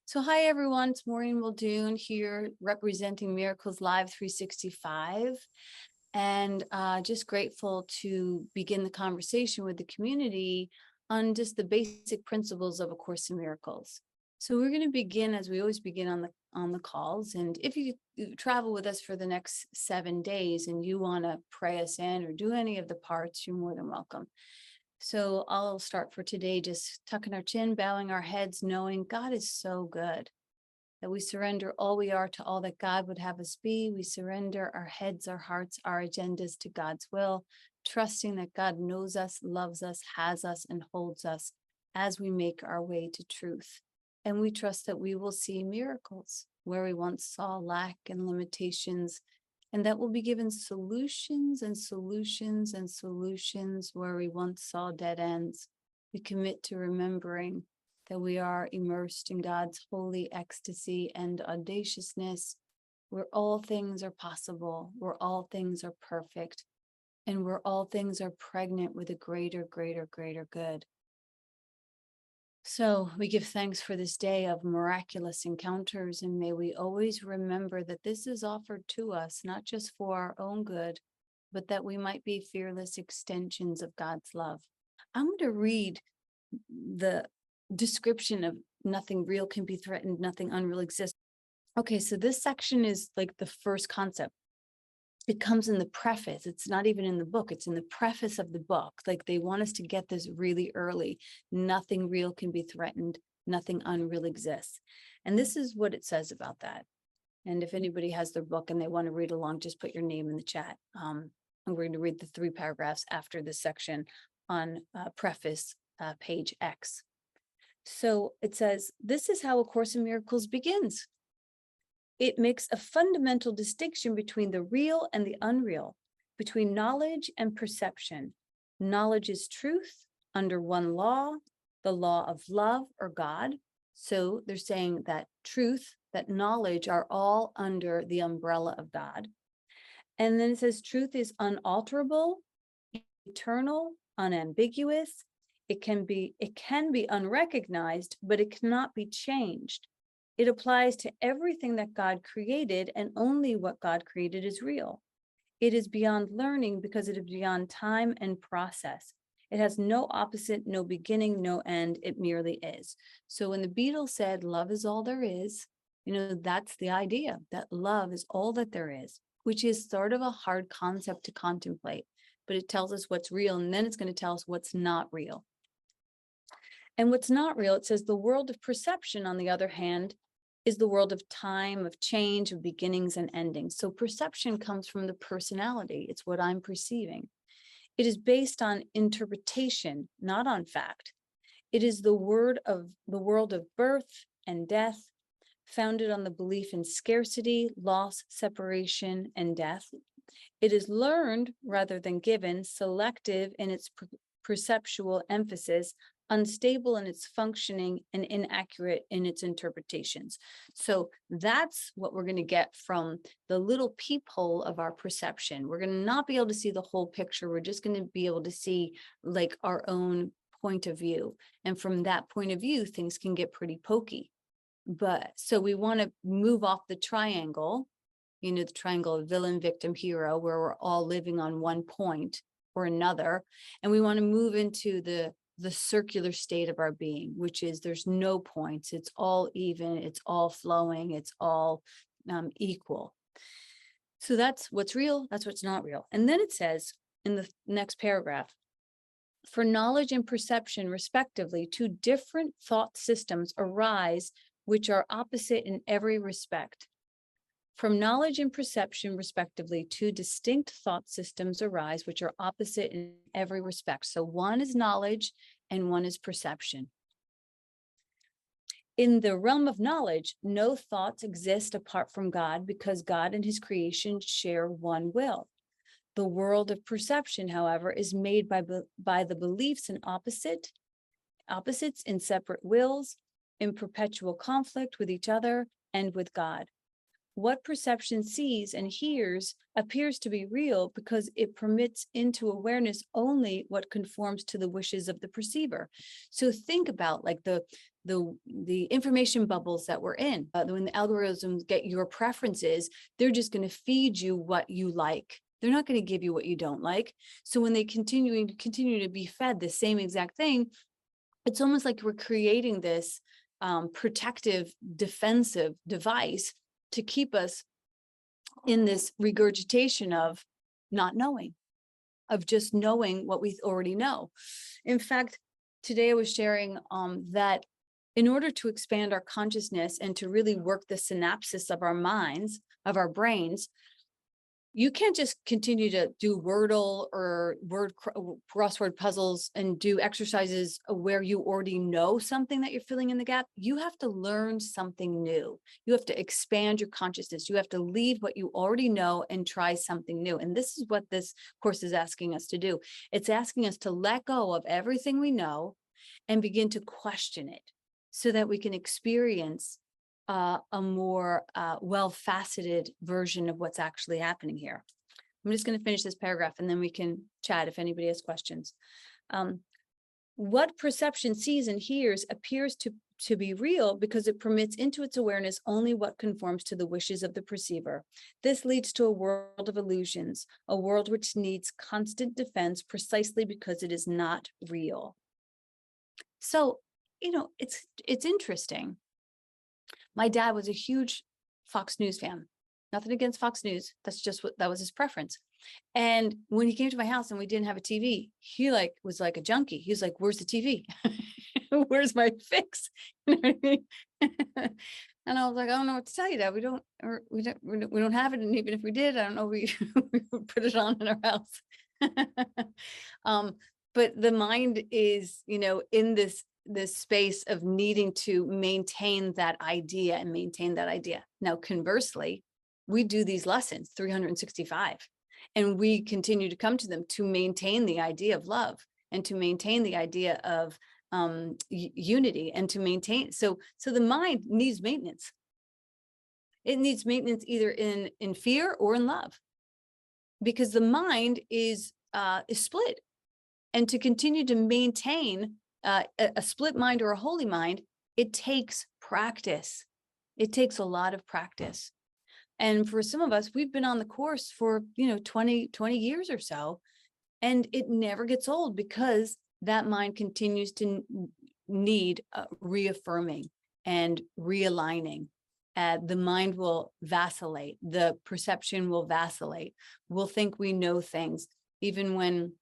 So hi everyone, it's Maureen Muldoon here representing Miracles Live 365 and just grateful to begin the conversation with the community on just the basic principles of A Course in Miracles. So we're going to begin as we always begin on the calls, and if you travel with us for the next 7 days and you want to pray us in or do any of the parts, you're more than welcome. So I'll start for today, just tucking our chin, bowing our heads, knowing God is so good, that we surrender all we are to all that God would have us be. We surrender our heads, our hearts, our agendas to God's will, trusting that God knows us, loves us, has us, and holds us as we make our way to truth. And we trust that we will see miracles where we once saw lack and limitations, and that will be given solutions and solutions and solutions where we once saw dead ends. We commit to remembering that we are immersed in God's holy ecstasy and audaciousness, where all things are possible, where all things are perfect, and where all things are pregnant with a greater, greater, greater good. So we give thanks for this day of miraculous encounters, and may we always remember that this is offered to us, not just for our own good, but that we might be fearless extensions of God's love. I'm going to read the description of nothing real can be threatened, nothing unreal exists. Okay, so this section is like the first concept. It comes in the preface. It's not even in the book. It's in the preface of the book. Like they want us to get this really early. Nothing real can be threatened. Nothing unreal exists. And this is what it says about that. And if anybody has their book and they want to read along, just put your name in the chat. I'm going to read the 3 paragraphs after this section on preface, page X. So it says, this is how A Course in Miracles begins. It makes a fundamental distinction between the real and the unreal, between knowledge and perception. Knowledge is truth under one law, the law of love or God. So they're saying that truth, that knowledge are all under the umbrella of God. And then it says truth is unalterable, eternal, unambiguous. It can be unrecognized, but it cannot be changed. It applies to everything that God created, and only what God created is real. It is beyond learning because it is beyond time and process. It has no opposite, no beginning, no end. It merely is. So when the Beatles said love is all there is, that's the idea, that love is all that there is, which is sort of a hard concept to contemplate, but it tells us what's real, and then it's going to tell us what's not real. And what's not real, it says the world of perception, on the other hand, is the world of time, of change, of beginnings and endings. So perception comes from the personality. It's what I'm perceiving. It is based on interpretation, not on fact. It is the world of birth and death, founded on the belief in scarcity, loss, separation, and death. It is learned rather than given, selective in its perceptual emphasis, unstable in its functioning, and inaccurate in its interpretations. So that's what we're going to get from the little peephole of our perception. We're going to not be able to see the whole picture. We're just going to be able to see like our own point of view. And from that point of view, things can get pretty pokey. But so we want to move off the triangle, the triangle of villain, victim, hero, where we're all living on one point or another. And we want to move into the circular state of our being, which is there's no points. It's all even, it's all flowing, it's all equal. So that's what's real, that's what's not real. And then it says in the next paragraph, for knowledge and perception, respectively, 2 different thought systems arise which are opposite in every respect. From knowledge and perception, respectively, 2 distinct thought systems arise, which are opposite in every respect. So one is knowledge and one is perception. In the realm of knowledge, no thoughts exist apart from God because God and his creation share one will. The world of perception, however, is made by the beliefs in opposites in separate wills, in perpetual conflict with each other and with God. What perception sees and hears appears to be real because it permits into awareness only what conforms to the wishes of the perceiver. So think about like the information bubbles that we're in. When the algorithms get your preferences, they're just going to feed you what you like. They're not going to give you what you don't like. So when they continue to be fed the same exact thing, it's almost like we're creating this protective, defensive device to keep us in this regurgitation of not knowing, of just knowing what we already know. In fact, today I was sharing that in order to expand our consciousness and to really work the synapses of our minds, of our brains, you can't just continue to do Wordle or crossword puzzles and do exercises where you already know something that you're filling in the gap. You have to learn something new. You have to expand your consciousness. You have to leave what you already know and try something new. And this is what this course is asking us to do. It's asking us to let go of everything we know and begin to question it so that we can experience a more well-faceted version of what's actually happening here. I'm just going to finish this paragraph and then we can chat if anybody has questions. What perception sees and hears appears to be real because it permits into its awareness only what conforms to the wishes of the perceiver. This leads to a world of illusions, a world which needs constant defense precisely because it is not real. So, you know, it's interesting. My dad was a huge Fox News fan. Nothing against Fox News. That's just that was his preference. And when he came to my house and we didn't have a TV, he was like a junkie. He was like, "Where's the TV? Where's my fix?" You know what I mean? And I was like, "I don't know what to tell you, Dad. We don't have it. And even if we did, I don't know, we would put it on in our house." But the mind is, in this space of needing to maintain that idea. Now, conversely, we do these lessons 365, and we continue to come to them to maintain the idea of love and to maintain the idea of unity and to maintain. So the mind needs maintenance. It needs maintenance either in fear or in love, because the mind is split. And to continue to maintain a split mind or a holy mind, it takes practice. It takes a lot of practice. And for some of us, we've been on the course for, 20 years or so, and it never gets old because that mind continues to need reaffirming and realigning. The mind will vacillate. The perception will vacillate. We'll think we know things. Even when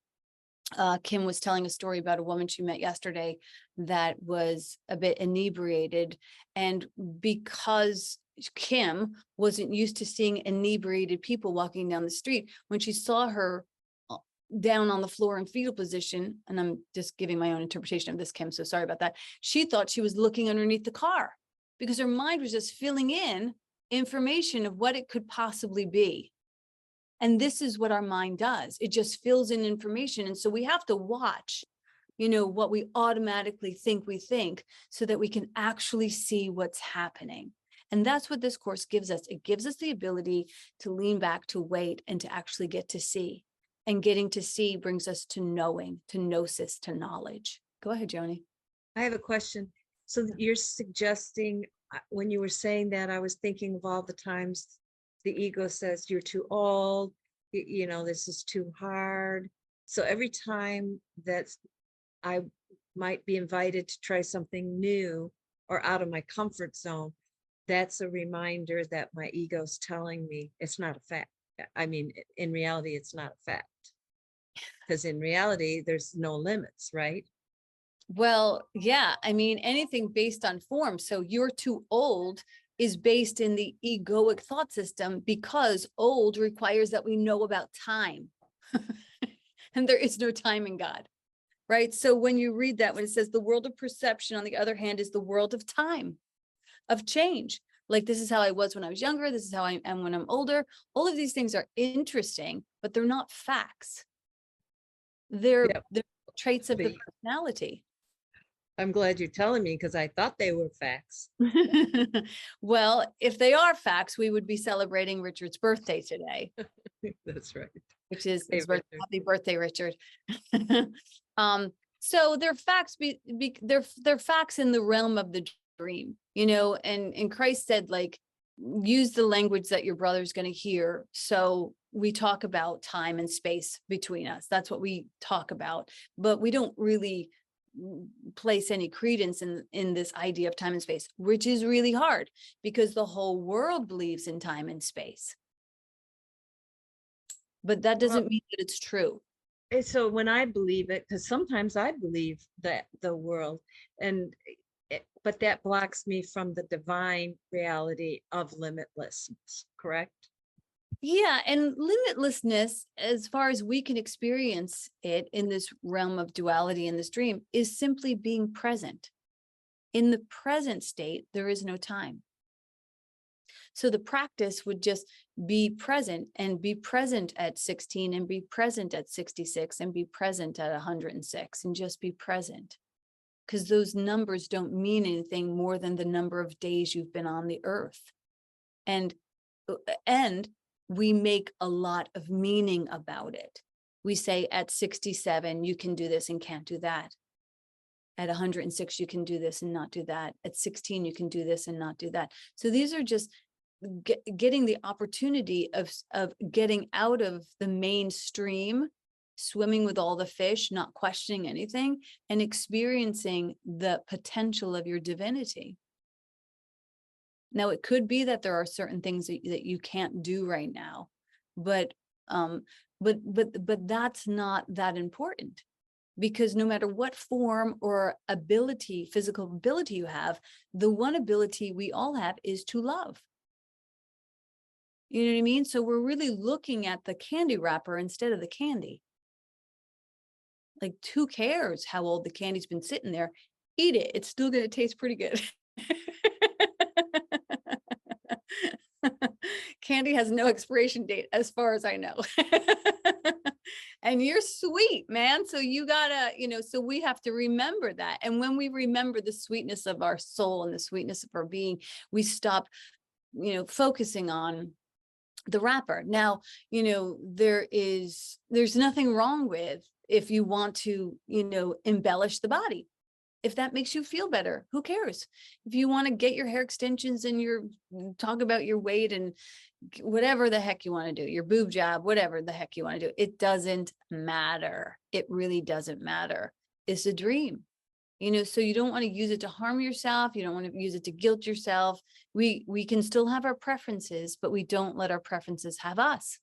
Kim was telling a story about a woman she met yesterday that was a bit inebriated. And because Kim wasn't used to seeing inebriated people walking down the street, when she saw her down on the floor in fetal position, and I'm just giving my own interpretation of this, Kim, so sorry about that, she thought she was looking underneath the car because her mind was just filling in information of what it could possibly be. And this is what our mind does. It just fills in information. And so we have to watch, what we automatically think we think so that we can actually see what's happening. And that's what this course gives us. It gives us the ability to lean back, to wait, and to actually get to see. And getting to see brings us to knowing, to gnosis, to knowledge. Go ahead, Joni. I have a question. So you're suggesting, when you were saying that, I was thinking of all the times the ego says you're too old, this is too hard. So every time that I might be invited to try something new or out of my comfort zone, that's a reminder that my ego's telling me it's not a fact. I mean, in reality, it's not a fact. Because in reality, there's no limits, right? Well, yeah. I mean, anything based on form. So you're too old is based in the egoic thought system because old requires that we know about time. And there is no time in God, right? So when you read that, when it says the world of perception, on the other hand, is the world of time, of change. Like, this is how I was when I was younger. This is how I am when I'm older. All of these things are interesting, but they're not facts. They're traits of the personality. I'm glad you're telling me because I thought they were facts. Well, if they are facts, we would be celebrating Richard's birthday today, That's right. which is Hey, his birthday. Richard. Happy birthday, Richard. So they're facts, they're facts in the realm of the dream, and Christ said, like, use the language that your brother's going to hear. So we talk about time and space between us. That's what we talk about, but we don't really place any credence in this idea of time and space, which is really hard because the whole world believes in time and space. But that Well, doesn't mean that it's true. and so when I believe it, because sometimes I believe that the world, and but that blocks me from the divine reality of limitlessness, correct? Yeah, and limitlessness, as far as we can experience it in this realm of duality in this dream, is simply being present. In the present state, there is no time. So the practice would just be present, and be present at 16, and be present at 66, and be present at 106, and just be present. Because those numbers don't mean anything more than the number of days you've been on the earth. And we make a lot of meaning about it. We say at 67, you can do this and can't do that. At 106, you can do this and not do that. At 16, you can do this and not do that. So these are just getting the opportunity of getting out of the mainstream, swimming with all the fish, not questioning anything, and experiencing the potential of your divinity. Now, it could be that there are certain things that you can't do right now, but that's not that important, because no matter what form or ability, physical ability you have, the one ability we all have is to love. You know what I mean? So we're really looking at the candy wrapper instead of the candy. Like, who cares how old the candy's been sitting there? Eat it. It's still going to taste pretty good. Candy has no expiration date as far as I know. And you're sweet, man. So you gotta, so we have to remember that. And when we remember the sweetness of our soul and the sweetness of our being, we stop, focusing on the wrapper. Now, there's nothing wrong with, if you want to, embellish the body. If that makes you feel better, who cares? If you want to get your hair extensions and talk about your weight and whatever the heck you want to do, your boob job, whatever the heck you want to do, it doesn't matter. It really doesn't matter. It's a dream, so you don't want to use it to harm yourself. You don't want to use it to guilt yourself. We can still have our preferences, but we don't let our preferences have us.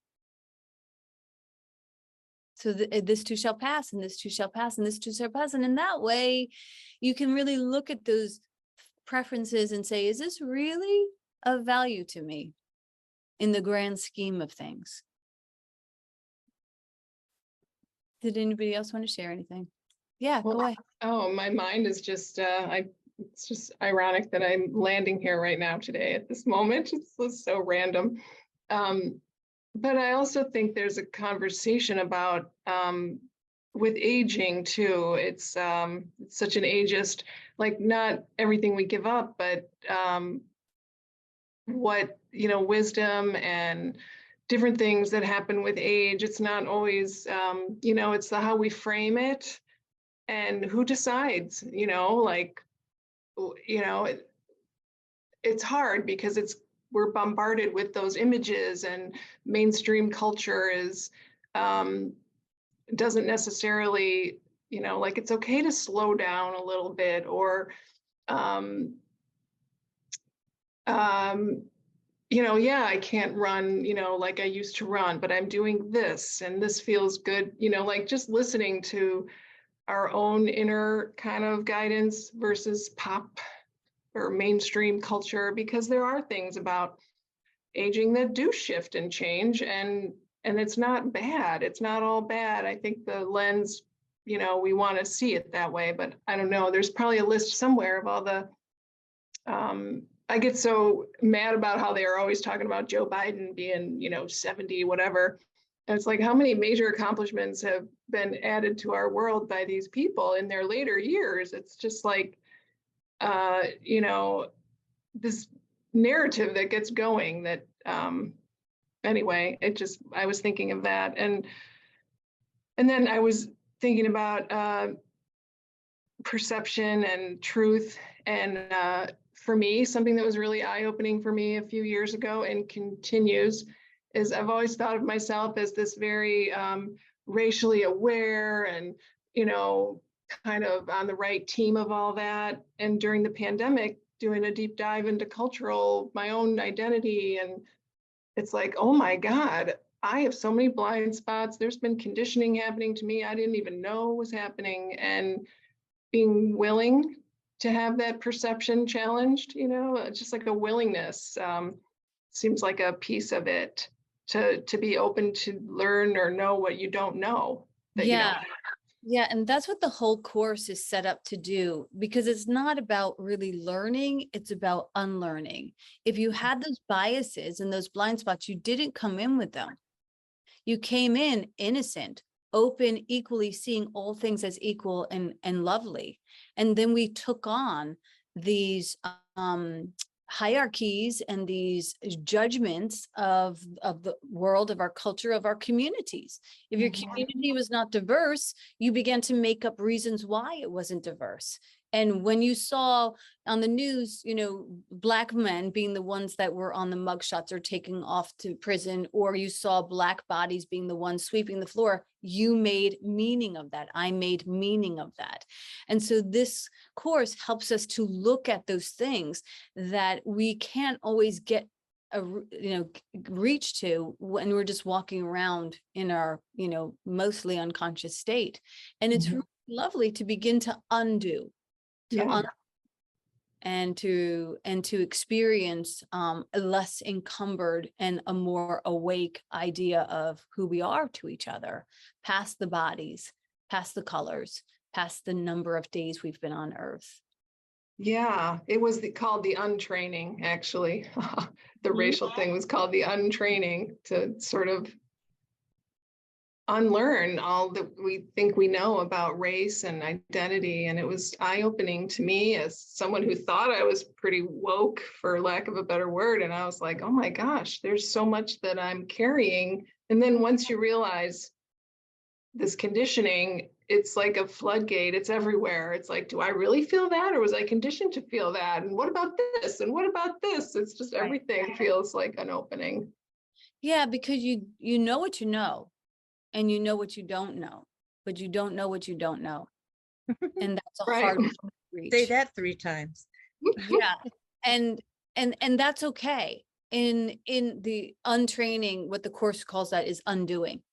So this too shall pass, and this too shall pass, and this too shall pass. And in that way, you can really look at those preferences and say, is this really of value to me in the grand scheme of things? Did anybody else want to share anything? Yeah, Well, go ahead. oh, my mind is just, it's just ironic that I'm landing here right now today at this moment. It's so random. But I also think there's a conversation about with aging too. It's such an ageist, like, not everything we give up, but what, wisdom and different things that happen with age. It's not always, it's how we frame it and who decides, it's hard because we're bombarded with those images, and mainstream culture is doesn't necessarily, like, it's okay to slow down a little bit, or yeah, I can't run, like I used to run, but I'm doing this and this feels good, like just listening to our own inner kind of guidance versus pop or mainstream culture, because there are things about aging that do shift and change, and it's not bad. It's not all bad. I think the lens, we want to see it that way, but I don't know. There's probably a list somewhere of all the, I get so mad about how they are always talking about Joe Biden being, 70, whatever. And it's like, how many major accomplishments have been added to our world by these people in their later years? It's just like, you know, this narrative that gets going that, anyway, I was thinking of that. And then I was thinking about perception and truth. And for me, something that was really eye-opening for me a few years ago and continues is I've always thought of myself as this very racially aware and, you know, kind of on the right team of all that. And during the pandemic, doing a deep dive into my own identity. And it's like, oh my God, I have so many blind spots. There's been conditioning happening to me I didn't even know was happening. And being willing to have that perception challenged, you know, just like a willingness seems like a piece of it to be open to learn or know what you don't know that you don't Yeah. Yeah, and that's what the whole course is set up to do, because it's not about really learning, it's about unlearning. If you had those biases and those blind spots, you didn't come in with them. You came in innocent, open, equally seeing all things as equal and lovely. And then we took on these hierarchies and these judgments of the world, of our culture, of our communities. If your community was not diverse, you began to make up reasons why it wasn't diverse. And when you saw on the news, you know, Black men being the ones that were on the mugshots or taking off to prison, or you saw Black bodies being the ones sweeping the floor, you made meaning of that. I made meaning of that. And so this course helps us to look at those things that we can't always get reach to when we're just walking around in our, you know, mostly unconscious state. And it's really lovely to begin to undo, and to experience a less encumbered and a more awake idea of who we are to each other, past the bodies, past the colors, past the number of days we've been on Earth. Yeah, it was called the untraining, actually. The racial thing was called the untraining, to sort of unlearn all that we think we know about race and identity. And it was eye-opening to me as someone who thought I was pretty woke, for lack of a better word. And I was like, oh my gosh, there's so much that I'm carrying. And then once you realize this conditioning, it's like a floodgate. It's everywhere. It's like, do I really feel that? Or was I conditioned to feel that? And what about this? And what about this? It's just everything feels like an opening. Yeah, because you know what you know, and you know what you don't know, but you don't know what you don't know. And that's a hard one to reach. Say that 3 times. Yeah. And that's okay. In the untraining, what the course calls that is undoing.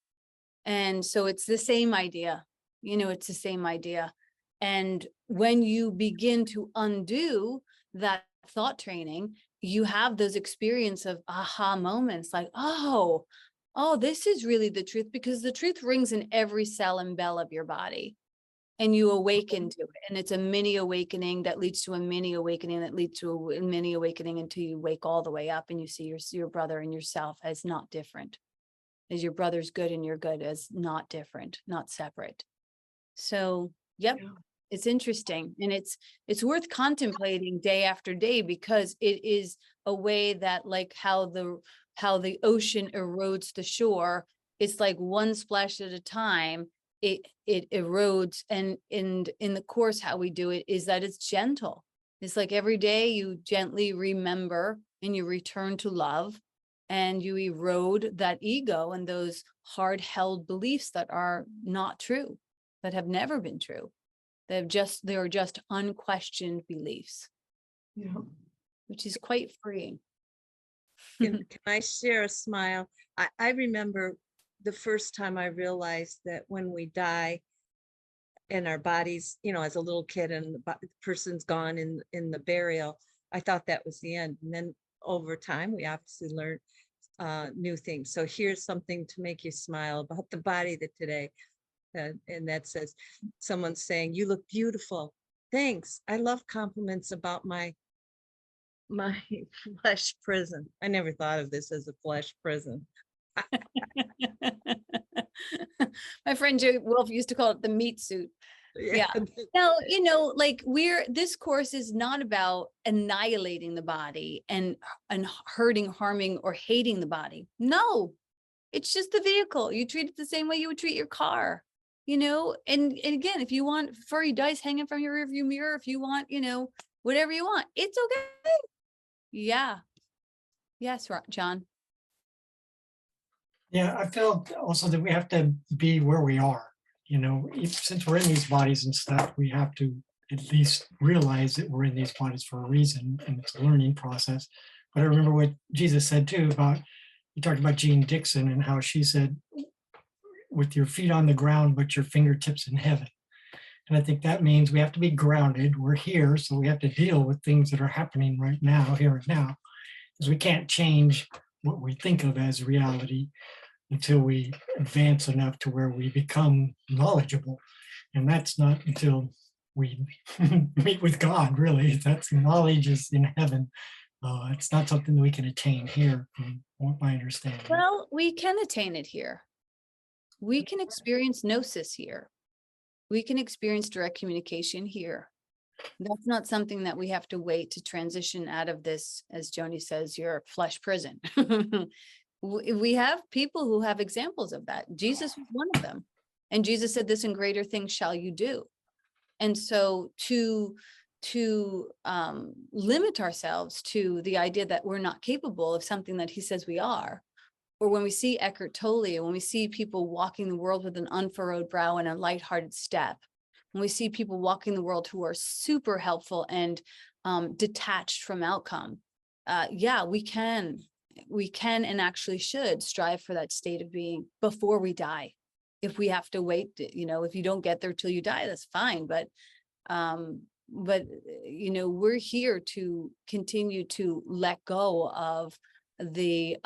And so it's the same idea, you know, it's the same idea. And when you begin to undo that thought training, you have those experience of aha moments, like, oh, this is really the truth, because the truth rings in every cell and bell of your body. And you awaken to it. And it's a mini awakening that leads to a mini awakening that leads to a mini awakening until you wake all the way up and you see your brother and yourself as not different, as your brother's good and you're good, as not different, not separate. So, yep, it's interesting. And it's worth contemplating day after day, because it is a way that, like how the ocean erodes the shore, it's like one splash at a time. It erodes, and in the course, how we do it is that it's gentle. It's like every day you gently remember and you return to love, and you erode that ego and those hard held beliefs that are not true, that have never been true. They are just unquestioned beliefs, which is quite freeing. Can I share a smile? I remember the first time I realized that when we die and our bodies, you know, as a little kid, and the person's gone in the burial, I thought that was the end. And then over time, we obviously learned new things. So here's something to make you smile about the body that today. And that says, someone's saying, you look beautiful. Thanks. I love compliments about my flesh prison. I never thought of this as a flesh prison. My friend Joe Wolf used to call it the meat suit. Yeah. Now, like this course is not about annihilating the body and hurting, harming, or hating the body. No, it's just the vehicle. You treat it the same way you would treat your car, and again, if you want furry dice hanging from your rearview mirror, if you want, whatever you want, it's okay. Yeah. Yes, John. Yeah, I feel also that we have to be where we are. Since we're in these bodies and stuff, we have to at least realize that we're in these bodies for a reason, and it's a learning process. But I remember what Jesus said too he talked about Jean Dixon and how she said, with your feet on the ground, but your fingertips in heaven. And I think that means we have to be grounded. We're here, so we have to deal with things that are happening right now, here and now, because we can't change what we think of as reality until we advance enough to where we become knowledgeable. And that's not until we meet with God, really. That's knowledge is in heaven. It's not something that we can attain here, from what my understanding. Well, we can attain it here. We can experience gnosis here. We can experience direct communication here. That's not something that we have to wait to transition out of this, as Joni says, your flesh prison. We have people who have examples of that. Jesus was one of them. And Jesus said, "This and greater things shall you do." And so to limit ourselves to the idea that we're not capable of something that he says we are, or when we see Eckhart Tolle, when we see people walking the world with an unfurrowed brow and a lighthearted step, when we see people walking the world who are super helpful and detached from outcome, yeah, we can and actually should strive for that state of being before we die. If we have to wait, if you don't get there till you die, that's fine. But we're here to continue to let go of the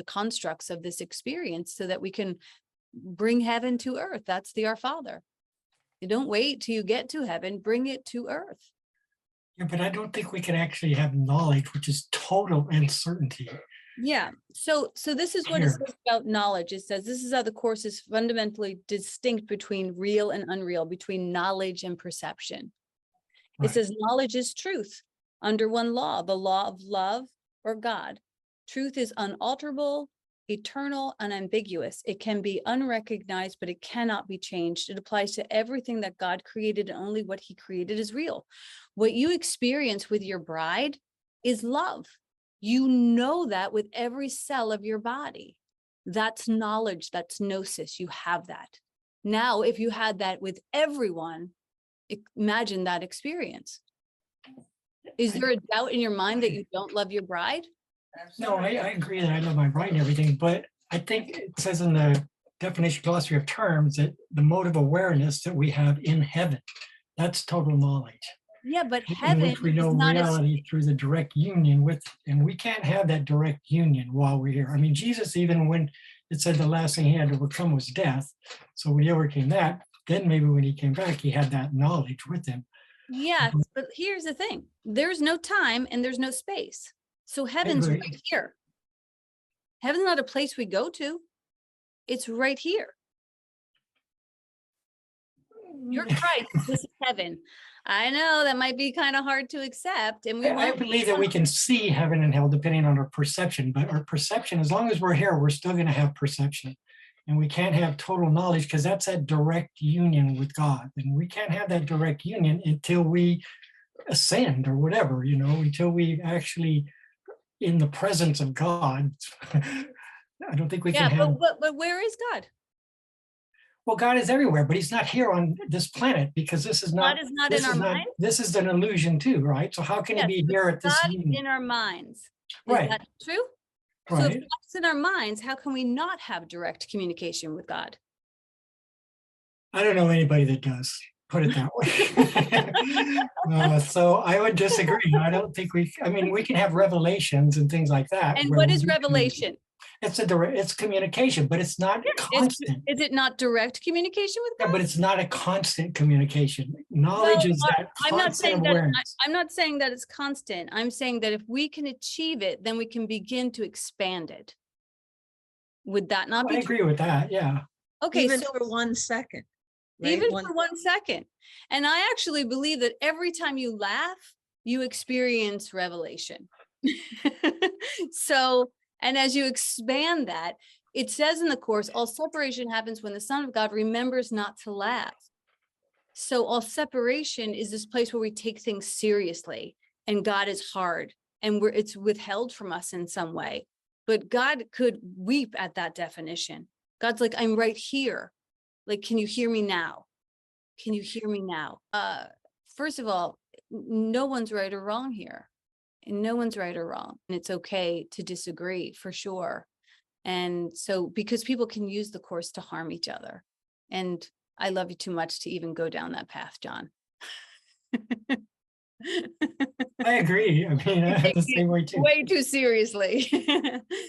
constructs of this experience so that we can bring heaven to earth. That's the Our Father. You don't wait till you get to heaven, bring it to earth. Yeah, but I don't think we can actually have knowledge, which is total uncertainty. Yeah. So this is what it says about knowledge. It says this is how the course is fundamentally distinct between real and unreal, between knowledge and perception. Right. It says knowledge is truth under one law, the law of love or God. Truth is unalterable, eternal, unambiguous. It can be unrecognized, but it cannot be changed. It applies to everything that God created, and only what he created is real. What you experience with your bride is love. You know that with every cell of your body. That's knowledge, that's gnosis. You have that. Now, if you had that with everyone, imagine that experience. Is there a doubt in your mind that you don't love your bride? No, I agree that I love my bride and everything, but I think it says in the definition glossary of terms that the mode of awareness that we have in heaven, that's total knowledge. Yeah, but heaven in which we know reality through the direct union with, and we can't have that direct union while we're here. I mean, Jesus, even when it said the last thing he had to overcome was death, so when he overcame that, then maybe when he came back, he had that knowledge with him. Yeah, but here's the thing. There's no time and there's no space. So heaven's right here. Heaven's not a place we go to. It's right here. You're Christ. This is heaven. I know that might be kind of hard to accept. And I believe that we can see heaven and hell depending on our perception, but our perception, as long as we're here, we're still going to have perception. And we can't have total knowledge because that's that direct union with God. And we can't have that direct union until we ascend or whatever, until we actually in the presence of God. I don't think we can have. But where is God? Well, God is everywhere, but he's not here on this planet because this is not. God is not in our minds. This is an illusion too, right? So how can he be here at this union? God in our minds. Right. Is that true? Right. So if God's in our minds, how can we not have direct communication with God? I don't know anybody that does. Put it that way. So I would disagree. I don't think we can have revelations and things like that. And what is revelation? It's communication, but it's not constant. Is it not direct communication with God? Yeah, but it's not a constant communication. Knowledge is that constant awareness. I'm not saying that it's constant. I'm saying that if we can achieve it, then we can begin to expand it. Would that not I be true? agree with that. Yeah. Okay, Even so for 1 second. Right? even for 1 second. And I actually believe that every time you laugh, you experience revelation. So, and as you expand that, it says in the course, all separation happens when the Son of God remembers not to laugh. So all separation is this place where we take things seriously, and God is hard, and it's withheld from us in some way. But God could weep at that definition. God's like, I'm right here. Like, can you hear me now? Can you hear me now? First of all, no one's right or wrong here. No one's right or wrong. And it's okay to disagree, for sure. And so, because people can use the course to harm each other. And I love you too much to even go down that path, John. I agree. I mean, I have the same way too. Way too seriously.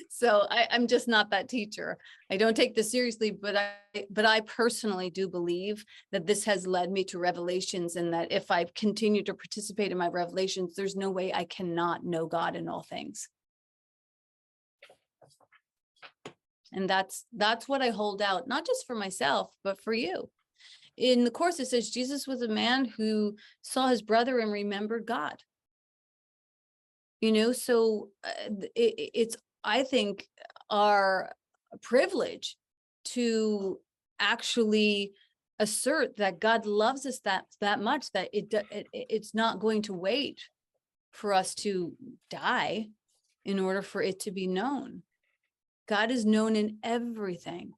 So I'm just not that teacher. I don't take this seriously, but I personally do believe that this has led me to revelations, and that if I continue to participate in my revelations, there's no way I cannot know God in all things. And that's what I hold out, not just for myself, but for you. In the course, it says Jesus was a man who saw his brother and remembered God. You know, so it's, I think, our privilege to actually assert that God loves us that much, that it's not going to wait for us to die in order for it to be known. God is known in everything.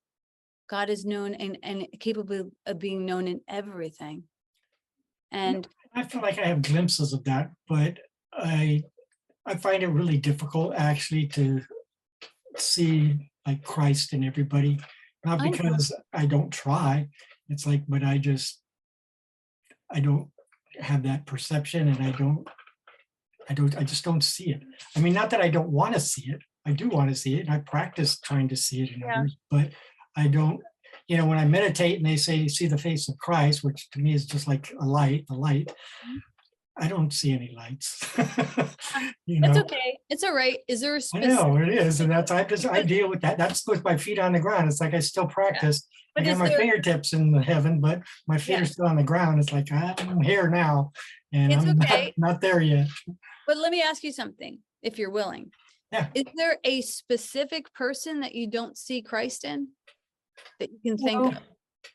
God is known and capable of being known in everything. And I feel like I have glimpses of that, but I find it really difficult actually to see like Christ in everybody. Not I know. because I don't try. It's like, but I don't have that perception, and I just don't see it. I mean, not that I don't want to see it. I do want to see it, and I practice trying to see it in Yeah. others, but I don't, when I meditate and they say, see the face of Christ, which to me is just like a light, I don't see any lights. It's okay. It's all right. Is there a I specific? know it is, and I deal with that. That's with my feet on the ground. It's like I still practice. But I got is my there- fingertips in the heaven, but my feet Yeah. are still on the ground. It's like I'm here now, and It's I'm okay. not there yet. But let me ask you something, if you're willing. Yeah. Is there a specific person that you don't see Christ in that you can think Well, of?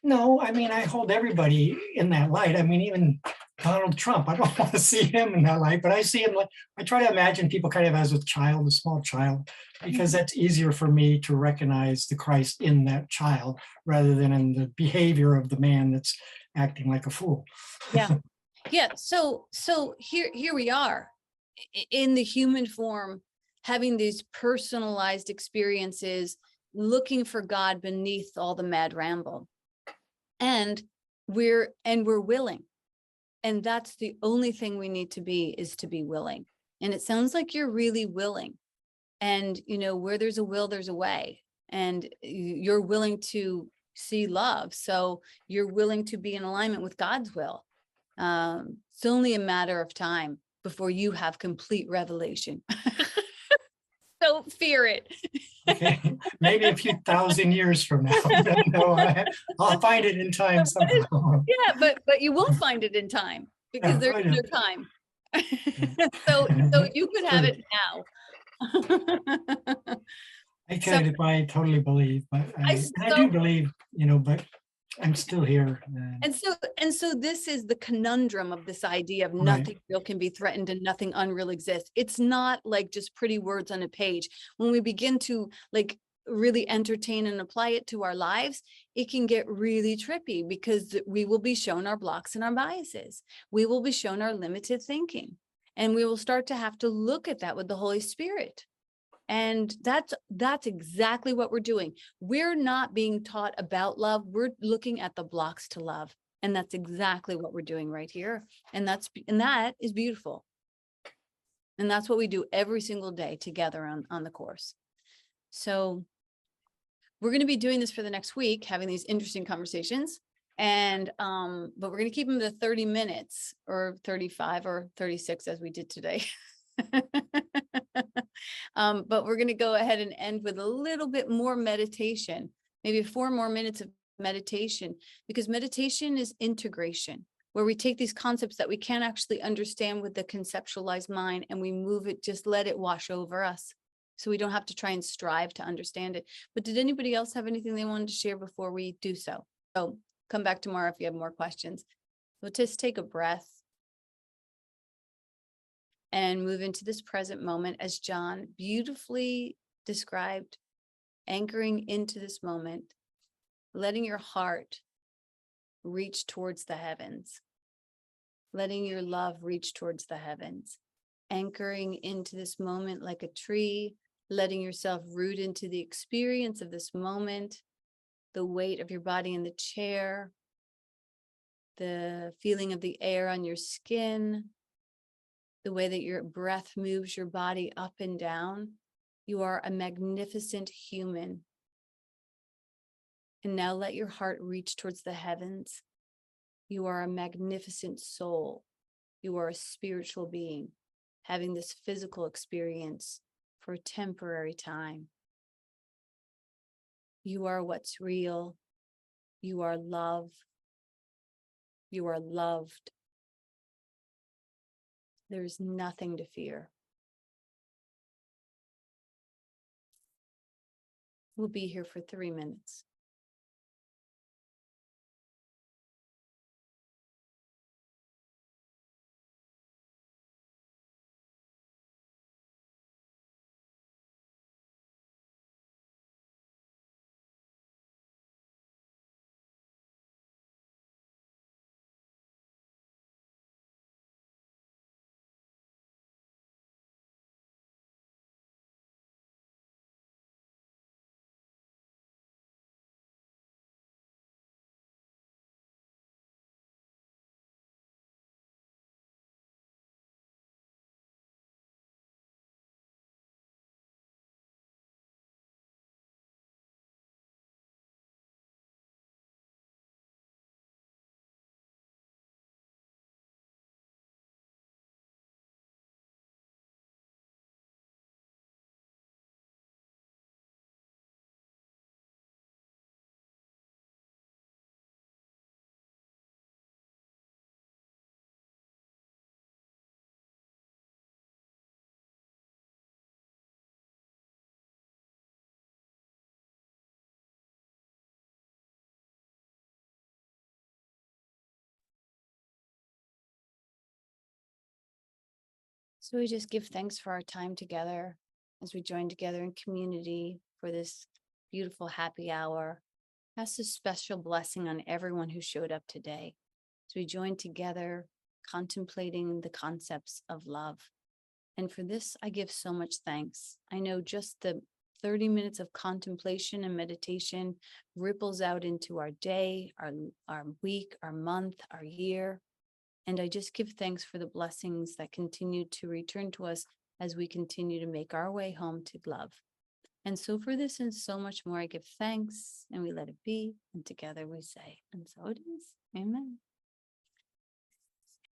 no, I mean I hold everybody in that light. I mean even Donald Trump. I don't want to see him in that light, but I see him like I try to imagine people kind of as a child, a small child, because that's easier for me to recognize the Christ in that child rather than in the behavior of the man that's acting like a fool. Yeah. Yeah. So here we are in the human form, having these personalized experiences, looking for God beneath all the mad ramble. And we're willing. And that's the only thing we need to be, is to be willing. And it sounds like you're really willing. And, where there's a will, there's a way. And you're willing to see love. So you're willing to be in alignment with God's will. It's only a matter of time before you have complete revelation. Don't fear it. Okay, maybe a few thousand years from now. No, I'll find it in time somehow. Yeah, but you will find it in time, because Yeah, there's I know. no time. So you could have it now. I So- could if I totally believe, but I so- do believe, but I'm still here. And so this is the conundrum of this idea of Right. nothing real can be threatened and nothing unreal exists. It's not like just pretty words on a page. When we begin to like really entertain and apply it to our lives, it can get really trippy, because we will be shown our blocks and our biases. We will be shown our limited thinking, and we will start to have to look at that with the Holy Spirit. And that's exactly what we're doing. We're not being taught about love. We're looking at the blocks to love. And that's exactly what we're doing right here. And that is beautiful. And that's what we do every single day together on the course. So we're going to be doing this for the next week, having these interesting conversations. And but we're going to keep them to 30 minutes or 35 or 36 as we did today. But we're going to go ahead and end with a little bit more meditation, maybe 4 more minutes of meditation, because meditation is integration, where we take these concepts that we can't actually understand with the conceptualized mind and we move it, just let it wash over us. So we don't have to try and strive to understand it. But did anybody else have anything they wanted to share before we do so? So come back tomorrow if you have more questions. We'll just take a breath and move into this present moment as John beautifully described, anchoring into this moment, letting your heart reach towards the heavens, letting your love reach towards the heavens, anchoring into this moment like a tree, letting yourself root into the experience of this moment, the weight of your body in the chair, the feeling of the air on your skin, the way that your breath moves your body up and down. You are a magnificent human. And now let your heart reach towards the heavens. You are a magnificent soul. You are a spiritual being, having this physical experience for a temporary time. You are what's real. You are love. You are loved. There is nothing to fear. We'll be here for 3 minutes. So we just give thanks for our time together as we join together in community for this beautiful happy hour. Ask a special blessing on everyone who showed up today. As we join together, contemplating the concepts of love. And for this, I give so much thanks. I know just the 30 minutes of contemplation and meditation ripples out into our day, our week, our month, our year. And I just give thanks for the blessings that continue to return to us as we continue to make our way home to love. And so for this and so much more, I give thanks and we let it be. And together we say, and so it is. Amen.